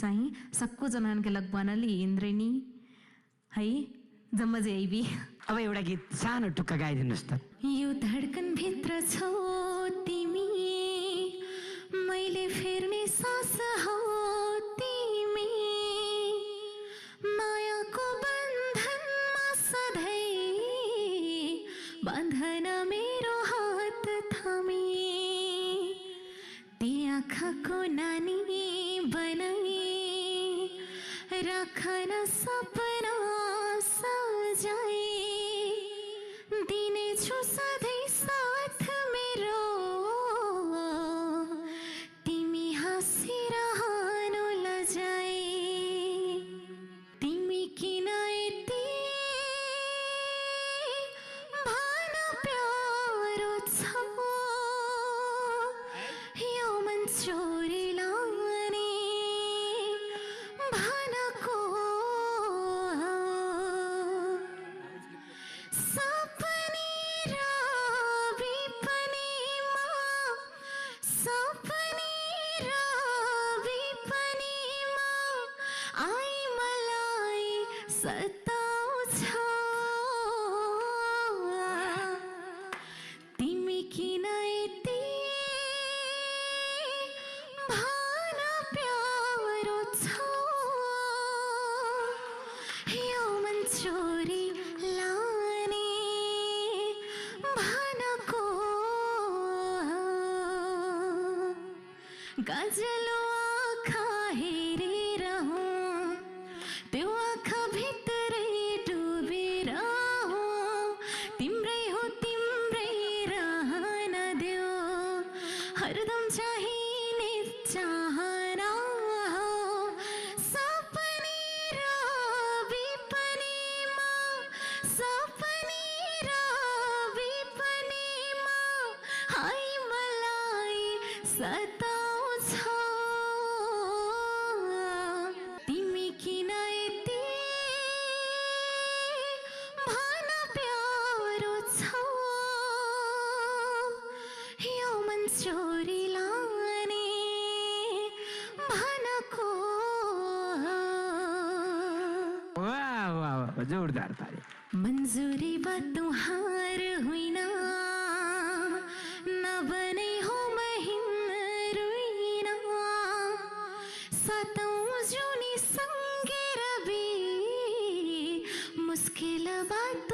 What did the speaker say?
चाहिँ सक्कु जनान के लग बनली इन्द्रेणी है जम्मजेबी। अब एउटा गीत सानो टुक्का गाइदिनुहोस् त। यो धडकन भित्र छौ तिमी, मैले फेर्ने सास हौ तिमी, मायाको बन्धनमा सधैँ बन्धन मेरो हात थामी, ती आँखाको नानी बनाई राखन सपना सजाई, दिनेछु सधैँ साथ मेरो, तिमी हाँसिरहनु लजाई। तिमी किन यति भन प्यारो छ, यो मन चोरी लाने भनको सपनी र विपनीमा, सपनी र विपनीमा आई मलाई सताउँछ। तिमी किन यति भन प्यारो छ, यो मन चोरी लाने भनको गजलो आँखा हेरेर हूँ, त्यो आँखा भित्रै डुबेर हूँ, तिम्रै हो तिम्रै रहन देऊ, हरदम चाहिने चाहना हो, सपनी र विपनीमा, सपनी र विपनीमा हाय मलाई सताउँछ। तिमी किन यति भन प्यारो छ, यो मन चोरी लाने भनको। वाह वाह वाह, जोरदार ताली। मंजूरी बा तुम्हार होइन, नबनै हो महिन रुइना, सातौं जुनी सँगै रवि, मुस्किल बात